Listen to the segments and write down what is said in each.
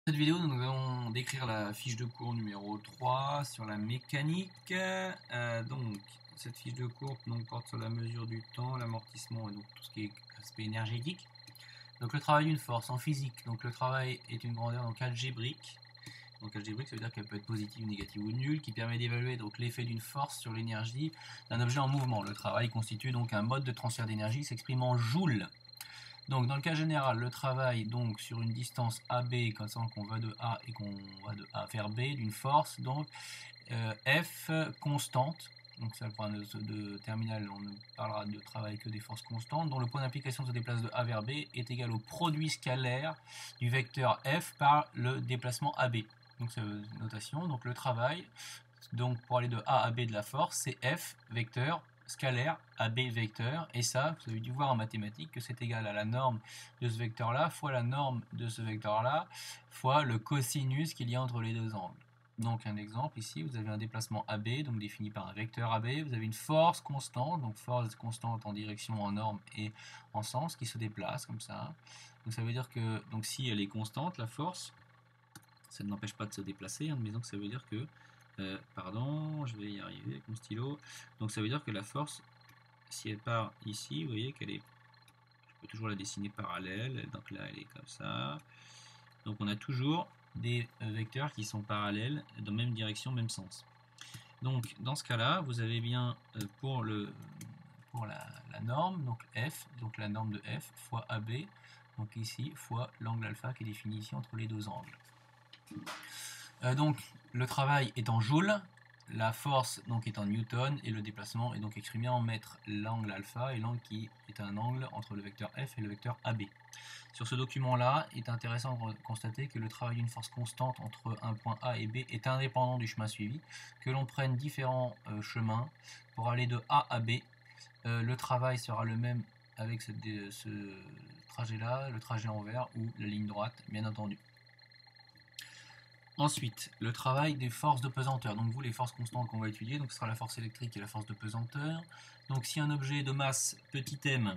Dans cette vidéo, nous allons décrire la fiche de cours numéro 3 sur la mécanique. Cette fiche de cours porte sur la mesure du temps, l'amortissement et donc tout ce qui est aspect énergétique. Donc le travail d'une force en physique. Donc le travail est une grandeur algébrique. Donc algébrique, ça veut dire qu'elle peut être positive, négative ou nulle, qui permet d'évaluer donc l'effet d'une force sur l'énergie d'un objet en mouvement. Le travail constitue donc un mode de transfert d'énergie s'exprime en joules. Donc dans le cas général, le travail donc sur une distance AB, comme ça qu'on va de A et qu'on va de A vers B, d'une force, donc F constante. Donc ça, le point de terminal, on ne parlera de travail que des forces constantes, dont le point d'application se déplace de A vers B est égal au produit scalaire du vecteur F par le déplacement AB. Donc c'est une notation. Donc le travail, donc pour aller de A à B de la force, c'est F vecteur scalaire AB vecteur, et ça, vous avez dû voir en mathématiques que c'est égal à la norme de ce vecteur-là fois la norme de ce vecteur-là fois le cosinus qu'il y a entre les deux angles. Donc un exemple, ici vous avez un déplacement AB, donc défini par un vecteur AB, vous avez une force constante, donc force constante en direction, en norme et en sens, qui se déplace comme ça. Donc ça veut dire que donc si elle est constante, la force, ça ne n'empêche pas de se déplacer, mais donc ça veut dire que pardon, je vais y arriver avec mon stylo. Donc ça veut dire que la force, si elle part ici, vous voyez qu'elle est, je peux toujours la dessiner parallèle, donc là elle est comme ça. Donc on a toujours des vecteurs qui sont parallèles dans la même direction, même sens. Donc dans ce cas-là, vous avez bien pour la norme, donc F, donc la norme de F fois AB, donc ici fois l'angle alpha qui est défini ici entre les deux angles. Donc le travail est en joules, la force donc est en newton et le déplacement est donc exprimé en mètres. L'angle alpha est l'angle qui est un angle entre le vecteur F et le vecteur AB. Sur ce document-là, il est intéressant de constater que le travail d'une force constante entre un point A et B est indépendant du chemin suivi, que l'on prenne différents chemins pour aller de A à B. Le travail sera le même avec ce trajet-là, le trajet envers ou la ligne droite, bien entendu. Ensuite, le travail des forces de pesanteur. Donc vous, les forces constantes qu'on va étudier, donc ce sera la force électrique et la force de pesanteur. Donc si un objet de masse petit m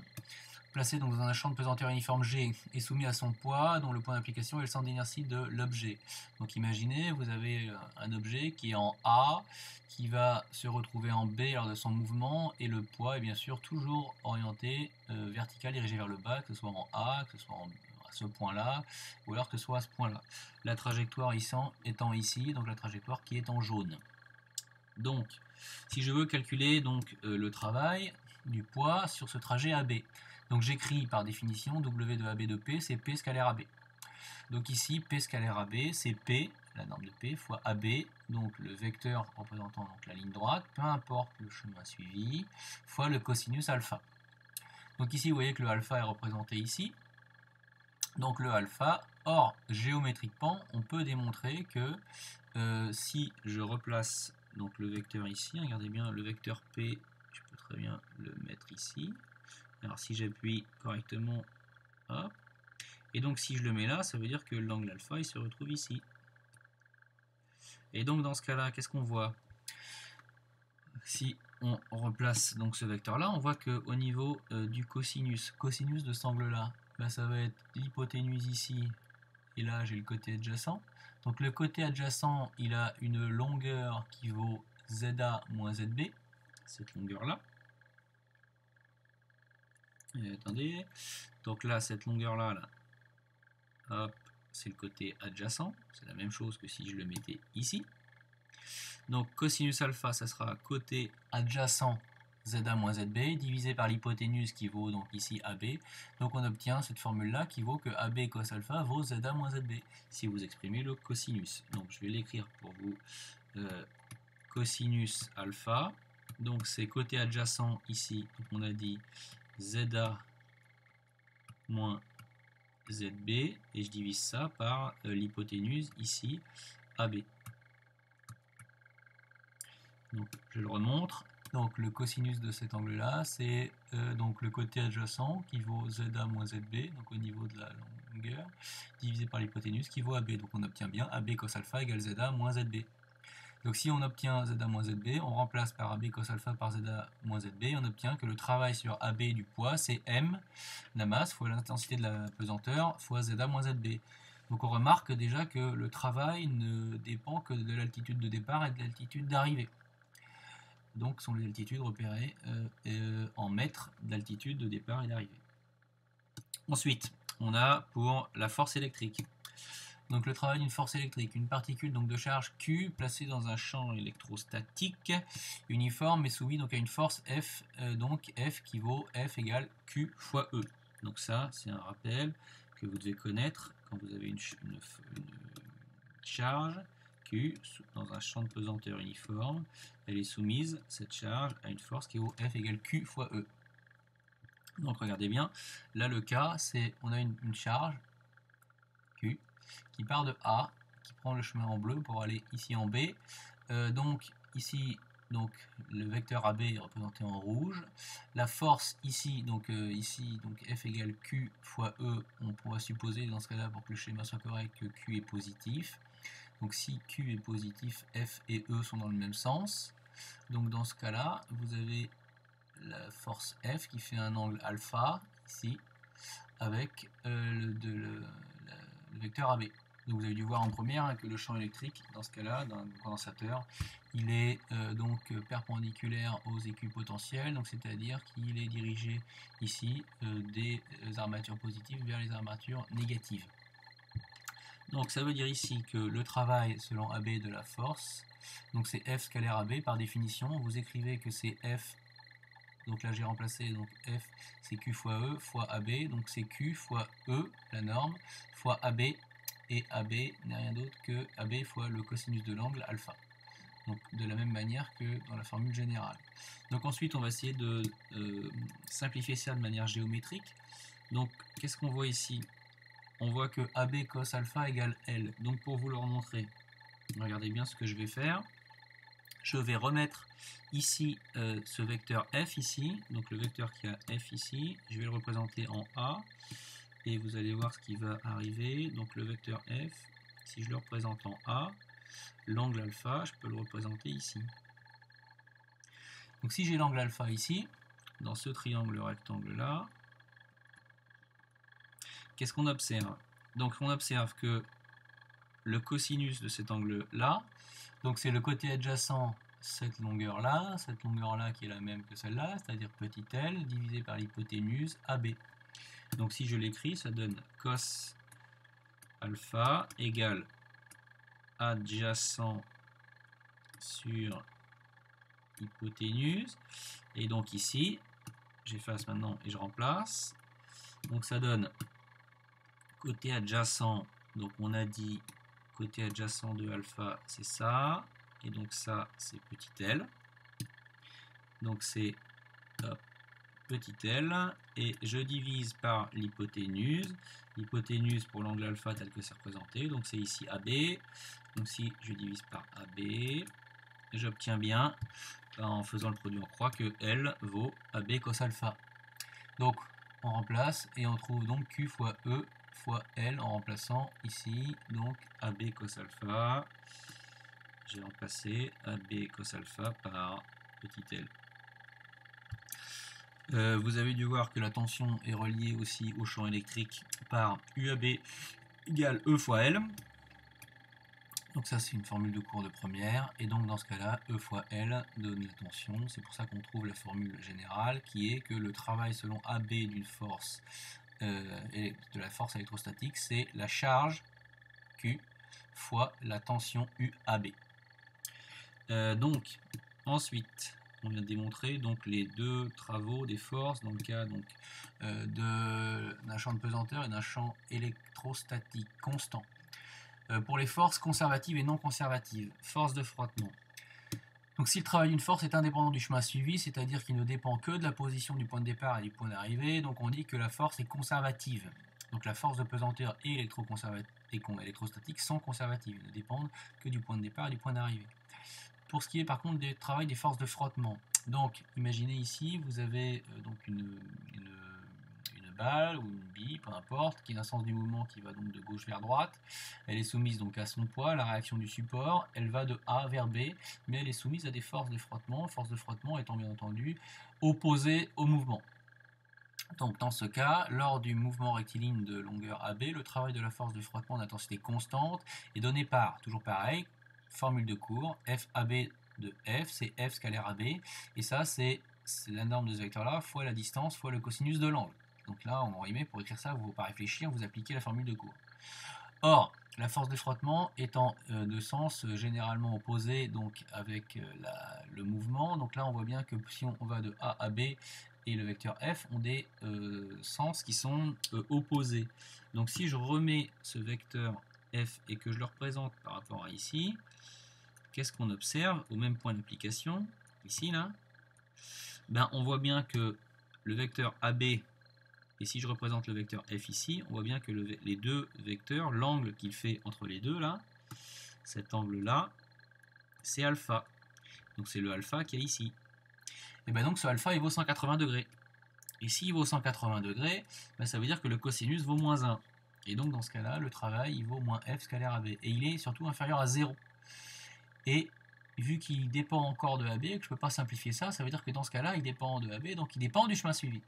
placé dans un champ de pesanteur uniforme G est soumis à son poids, dont le point d'application est le centre d'inertie de l'objet. Donc imaginez, vous avez un objet qui est en A, qui va se retrouver en B lors de son mouvement, et le poids est bien sûr toujours orienté vertical, dirigé vers le bas, que ce soit en A, que ce soit à ce point-là, ou alors que ce soit à ce point-là. La trajectoire étant ici, donc la trajectoire qui est en jaune. Donc, si je veux calculer donc, le travail du poids sur ce trajet AB, donc j'écris par définition W de AB de P, c'est P scalaire AB. Donc ici, P scalaire AB, c'est P, la norme de P, fois AB, donc le vecteur représentant donc, la ligne droite, peu importe le chemin suivi, fois le cosinus alpha. Donc ici, vous voyez que le alpha est représenté ici. Donc le alpha, or géométriquement, on peut démontrer que si je replace donc le vecteur ici, regardez bien le vecteur P, je peux très bien le mettre ici. Alors si j'appuie correctement, hop, et donc si je le mets là, ça veut dire que l'angle alpha il se retrouve ici. Et donc dans ce cas-là, qu'est-ce qu'on voit? Si on replace donc ce vecteur-là, on voit qu'au niveau du cosinus de cet angle-là, ben, ça va être l'hypoténuse ici, et là j'ai le côté adjacent. Donc le côté adjacent, il a une longueur qui vaut ZA moins ZB, cette longueur-là. Attendez, donc là, cette longueur-là, hop, c'est le côté adjacent, c'est la même chose que si je le mettais ici. Donc cosinus alpha, ça sera côté adjacent ZA moins ZB, divisé par l'hypoténuse qui vaut donc ici AB. Donc on obtient cette formule-là qui vaut que AB cos alpha vaut ZA moins ZB, si vous exprimez le cosinus. Donc je vais l'écrire pour vous. Cosinus alpha, donc c'est côté adjacent ici, donc on a dit ZA moins ZB, et je divise ça par l'hypoténuse ici, AB. Donc je le remontre. Donc le cosinus de cet angle-là, c'est donc le côté adjacent qui vaut ZA moins ZB, donc au niveau de la longueur, divisé par l'hypoténuse qui vaut AB. Donc on obtient bien AB cos alpha égale ZA moins ZB. Donc si on obtient ZA moins ZB, on remplace par AB cos alpha par ZA moins ZB, et on obtient que le travail sur AB du poids, c'est M, la masse, fois l'intensité de la pesanteur, fois ZA moins ZB. Donc on remarque déjà que le travail ne dépend que de l'altitude de départ et de l'altitude d'arrivée. Donc ce sont les altitudes repérées en mètres d'altitude de départ et d'arrivée. Ensuite, on a pour la force électrique. Donc le travail d'une force électrique, une particule donc de charge Q placée dans un champ électrostatique uniforme et soumis donc à une force F, donc F qui vaut F égale Q fois E. Donc ça, c'est un rappel que vous devez connaître quand vous avez une charge Q dans un champ de pesanteur uniforme. Elle est soumise, cette charge, à une force qui vaut F égale Q fois E. Donc regardez bien, là le cas, c'est on a une charge Q qui part de A, qui prend le chemin en bleu pour aller ici en B. Donc ici, donc le vecteur AB est représenté en rouge. La force ici, donc F égale Q fois E, on pourra supposer dans ce cas-là, pour que le schéma soit correct, que Q est positif. Donc si Q est positif, F et E sont dans le même sens. Donc dans ce cas-là, vous avez la force F qui fait un angle alpha ici avec le vecteur AB. Donc vous avez dû voir en première que le champ électrique, dans ce cas-là, d'un condensateur, il est donc perpendiculaire aux équipotentiels, donc c'est-à-dire qu'il est dirigé ici des armatures positives vers les armatures négatives. Donc ça veut dire ici que le travail selon AB de la force, donc c'est F scalaire AB par définition, vous écrivez que c'est F, donc là j'ai remplacé, donc F c'est Q fois E fois AB, donc c'est Q fois E, la norme, fois AB, et AB n'est rien d'autre que AB fois le cosinus de l'angle alpha. Donc de la même manière que dans la formule générale. Donc ensuite on va essayer de simplifier ça de manière géométrique. Donc qu'est-ce qu'on voit ici? On voit que AB cos alpha égale L. Donc pour vous le remontrer, regardez bien ce que je vais faire. Je vais remettre ici ce vecteur F ici, donc le vecteur qui a F ici, je vais le représenter en A, et vous allez voir ce qui va arriver. Donc le vecteur F, si je le représente en A, l'angle alpha, je peux le représenter ici. Donc si j'ai l'angle alpha ici, dans ce triangle rectangle là, qu'est-ce qu'on observe? Donc on observe que le cosinus de cet angle là, donc c'est le côté adjacent, cette longueur là qui est la même que celle-là, c'est-à-dire petit l divisé par l'hypoténuse AB. Donc si je l'écris, ça donne cos alpha égale adjacent sur hypoténuse. Et donc ici, j'efface maintenant et je remplace. Donc ça donne côté adjacent, donc on a dit côté adjacent de alpha, c'est ça. Et donc ça, c'est petit l. Donc c'est petit l. Et je divise par l'hypoténuse. L'hypoténuse pour l'angle alpha tel que c'est représenté. Donc c'est ici AB. Donc si je divise par AB, j'obtiens bien, en faisant le produit en croix, que L vaut AB cos alpha. Donc on remplace et on trouve donc Q fois E fois L en remplaçant ici donc AB cos alpha. J'ai remplacé AB cos alpha par petit l. Vous avez dû voir que la tension est reliée aussi au champ électrique par UAB égale E fois L. Donc ça c'est une formule de cours de première, et donc dans ce cas-là, E fois L donne la tension. C'est pour ça qu'on trouve la formule générale qui est que le travail selon AB d'une force, de la force électrostatique, c'est la charge Q fois la tension UAB. Donc ensuite, on vient de démontrer donc les deux travaux des forces dans le cas donc d'un champ de pesanteur et d'un champ électrostatique constant. Pour les forces conservatives et non conservatives, force de frottement. Donc si le travail d'une force est indépendant du chemin suivi, c'est-à-dire qu'il ne dépend que de la position du point de départ et du point d'arrivée, donc on dit que la force est conservative. Donc la force de pesanteur et électrostatique sont conservatives, elles ne dépendent que du point de départ et du point d'arrivée. Pour ce qui est par contre du travail des forces de frottement, donc imaginez ici, vous avez donc une balle ou une bille, peu importe, qui a un sens du mouvement qui va donc de gauche vers droite. Elle est soumise donc à son poids, la réaction du support, elle va de A vers B, mais elle est soumise à des forces de frottement étant bien entendu opposées au mouvement. Donc dans ce cas, lors du mouvement rectiligne de longueur AB, le travail de la force de frottement d'intensité constante est donné par, toujours pareil, formule de cours, FAB de F, c'est F scalaire AB, et ça c'est la norme de ce vecteur-là fois la distance fois le cosinus de l'angle. Donc là, en résumé, pour écrire ça, vous ne faut pas réfléchir, vous appliquez la formule de cours. Or, la force de frottement étant de sens généralement opposé donc avec le mouvement, donc là on voit bien que si on va de A à B et le vecteur F ont des sens qui sont opposés. Donc si je remets ce vecteur F et que je le représente par rapport à ici, qu'est-ce qu'on observe au même point d'application, ici là, ben, on voit bien que le vecteur AB, et si je représente le vecteur F ici, on voit bien que les deux vecteurs, l'angle qu'il fait entre les deux là, cet angle là, c'est alpha. Donc c'est le alpha qu'il y a ici. Et bien donc ce alpha il vaut 180 degrés. Et s'il vaut 180 degrés, ben ça veut dire que le cosinus vaut moins 1. Et donc dans ce cas-là, le travail il vaut moins F scalaire AB. Et il est surtout inférieur à 0. Et vu qu'il dépend encore de AB, que je ne peux pas simplifier ça, ça veut dire que dans ce cas-là, il dépend de AB, donc il dépend du chemin suivi.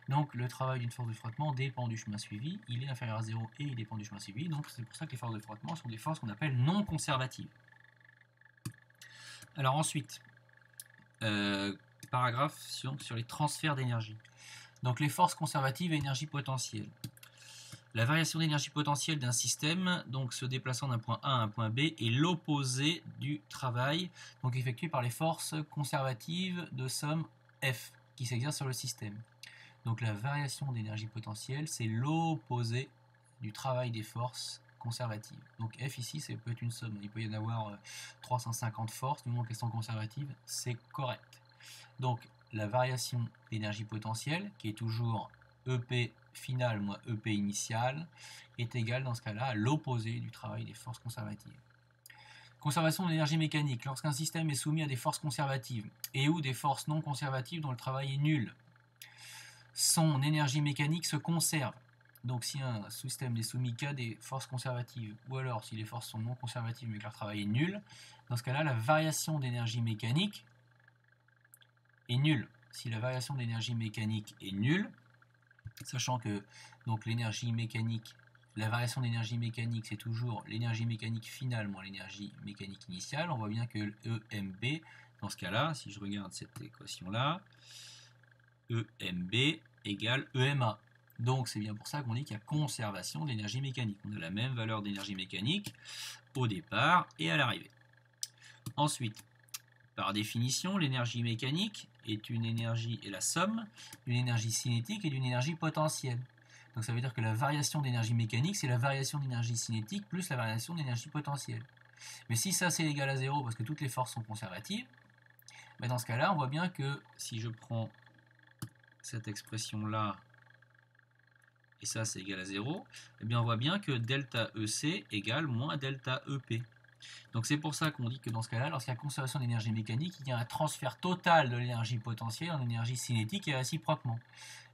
Donc le travail d'une force de frottement dépend du chemin suivi, il est inférieur à 0 et il dépend du chemin suivi, donc c'est pour ça que les forces de frottement sont des forces qu'on appelle non conservatives. Alors ensuite, paragraphe sur les transferts d'énergie. Donc les forces conservatives et énergie potentielle. La variation d'énergie potentielle d'un système, donc se déplaçant d'un point A à un point B, est l'opposé du travail donc effectué par les forces conservatives de somme F qui s'exercent sur le système. Donc la variation d'énergie potentielle, c'est l'opposé du travail des forces conservatives. Donc F ici, ça peut être une somme. Il peut y en avoir 350 forces, du moment qu'elles sont conservatives, c'est correct. Donc la variation d'énergie potentielle, qui est toujours EP final moins EP initial, est égale dans ce cas-là à l'opposé du travail des forces conservatives. Conservation de l'énergie mécanique. Lorsqu'un système est soumis à des forces conservatives et ou des forces non conservatives dont le travail est nul, son énergie mécanique se conserve. Donc si un système n'est soumis qu'à des forces conservatives, ou alors si les forces sont non conservatives mais que leur travail est nul, dans ce cas-là, la variation d'énergie mécanique est nulle. Si la variation d'énergie mécanique est nulle, sachant que donc l'énergie mécanique, la variation d'énergie mécanique, c'est toujours l'énergie mécanique finale moins l'énergie mécanique initiale, on voit bien que EMB, dans ce cas-là, si je regarde cette équation-là, EMB égale EMA. Donc c'est bien pour ça qu'on dit qu'il y a conservation de l'énergie mécanique. On a la même valeur d'énergie mécanique au départ et à l'arrivée. Ensuite, par définition, l'énergie mécanique est une énergie et la somme d'une énergie cinétique et d'une énergie potentielle. Donc ça veut dire que la variation d'énergie mécanique, c'est la variation d'énergie cinétique plus la variation d'énergie potentielle. Mais si ça c'est égal à 0 parce que toutes les forces sont conservatives, ben dans ce cas-là, on voit bien que si je prends cette expression-là, et ça c'est égal à 0, eh bien on voit bien que delta EC égale moins delta EP. Donc c'est pour ça qu'on dit que dans ce cas-là, lorsqu'il y a conservation d'énergie mécanique, il y a un transfert total de l'énergie potentielle en énergie cinétique et réciproquement.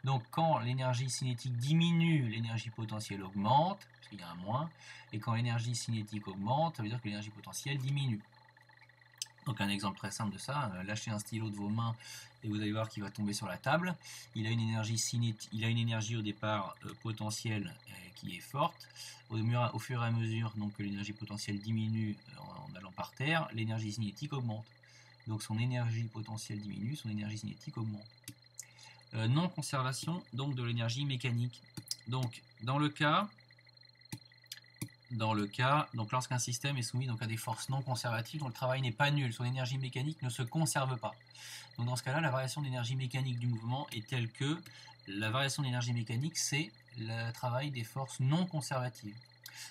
Donc quand l'énergie cinétique diminue, l'énergie potentielle augmente, parce qu'il y a un moins, et quand l'énergie cinétique augmente, ça veut dire que l'énergie potentielle diminue. Donc un exemple très simple de ça, lâchez un stylo de vos mains et vous allez voir qu'il va tomber sur la table. Il a une énergie cinétique, il a une énergie au départ potentielle qui est forte. Au fur et à mesure donc, que l'énergie potentielle diminue en allant par terre, l'énergie cinétique augmente. Donc son énergie potentielle diminue, son énergie cinétique augmente. Non conservation donc de l'énergie mécanique. Donc dans le cas, donc lorsqu'un système est soumis donc à des forces non conservatives dont le travail n'est pas nul, son énergie mécanique ne se conserve pas. Donc dans ce cas-là, la variation d'énergie mécanique du mouvement est telle que la variation d'énergie mécanique, c'est le travail des forces non conservatives.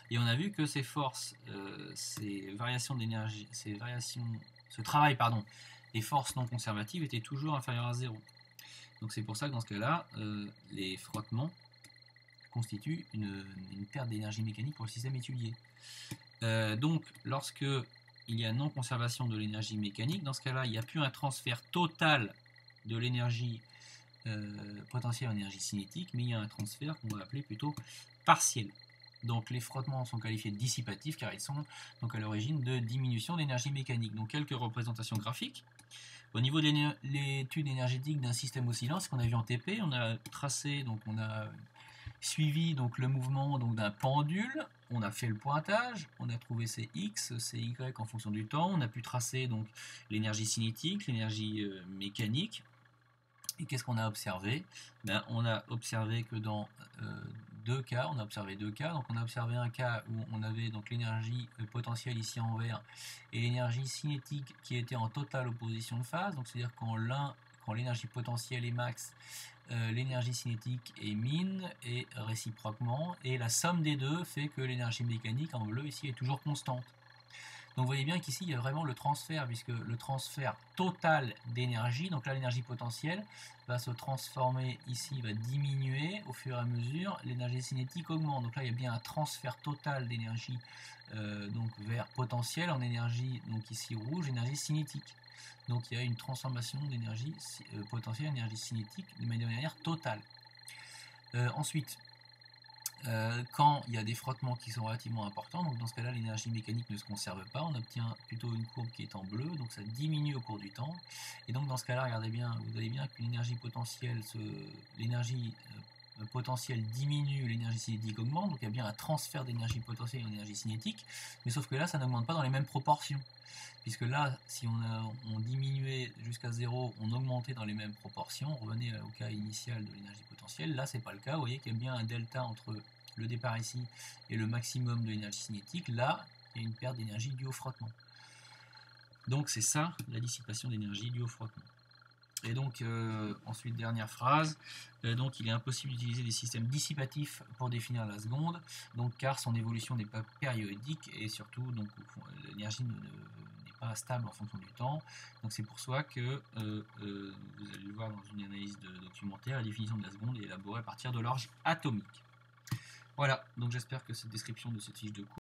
Et on a vu que ces forces, ces variations d'énergie, ce travail des forces non conservatives était toujours inférieur à 0. Donc c'est pour ça que dans ce cas-là, les frottements constitue une perte d'énergie mécanique pour le système étudié. Donc, lorsque il y a non-conservation de l'énergie mécanique, dans ce cas-là, il n'y a plus un transfert total de l'énergie potentielle en énergie cinétique, mais il y a un transfert qu'on va appeler plutôt partiel. Donc les frottements sont qualifiés de dissipatifs car ils sont donc à l'origine de diminution d'énergie mécanique. Donc quelques représentations graphiques. Au niveau de l'étude énergétique d'un système oscillant, ce qu'on a vu en TP, on a tracé, donc on a suivi donc le mouvement donc d'un pendule, on a fait le pointage, on a trouvé ses x, ses y en fonction du temps, on a pu tracer donc l'énergie cinétique, l'énergie mécanique. Et qu'est-ce qu'on a observé? On a observé que dans deux cas, on a observé un cas où on avait donc l'énergie potentielle ici en vert et l'énergie cinétique qui était en totale opposition de phase, donc c'est-à-dire quand l'énergie potentielle est max, l'énergie cinétique est min et réciproquement, et la somme des deux fait que l'énergie mécanique en bleu ici est toujours constante. Donc vous voyez bien qu'ici il y a vraiment le transfert, puisque le transfert total d'énergie, donc là l'énergie potentielle va se transformer ici, va diminuer au fur et à mesure, l'énergie cinétique augmente. Donc là il y a bien un transfert total d'énergie donc vers potentiel en énergie, donc ici rouge, énergie cinétique. Donc il y a une transformation d'énergie potentielle en énergie cinétique de manière totale. Ensuite, quand il y a des frottements qui sont relativement importants, donc dans ce cas-là l'énergie mécanique ne se conserve pas, on obtient plutôt une courbe qui est en bleu, donc ça diminue au cours du temps, et donc dans ce cas-là, regardez bien, vous voyez bien qu'une énergie potentielle, l'énergie potentielle diminue, l'énergie cinétique augmente, donc il y a bien un transfert d'énergie potentielle en énergie cinétique, mais sauf que là ça n'augmente pas dans les mêmes proportions, puisque là si on diminuait jusqu'à 0, on augmentait dans les mêmes proportions, on revenait au cas initial de l'énergie potentielle, là c'est pas le cas, vous voyez qu'il y a bien un delta entre le départ ici et le maximum de l'énergie cinétique, là il y a une perte d'énergie due au frottement. Donc c'est ça la dissipation d'énergie due au frottement. Et donc ensuite dernière phrase, donc il est impossible d'utiliser des systèmes dissipatifs pour définir la seconde, donc car son évolution n'est pas périodique et surtout donc l'énergie n'est pas stable en fonction du temps. Donc c'est pour ça que vous allez le voir dans une analyse de documentaire, la définition de la seconde est élaborée à partir de l'orge atomique. Voilà, donc j'espère que cette description de cette fiche de cours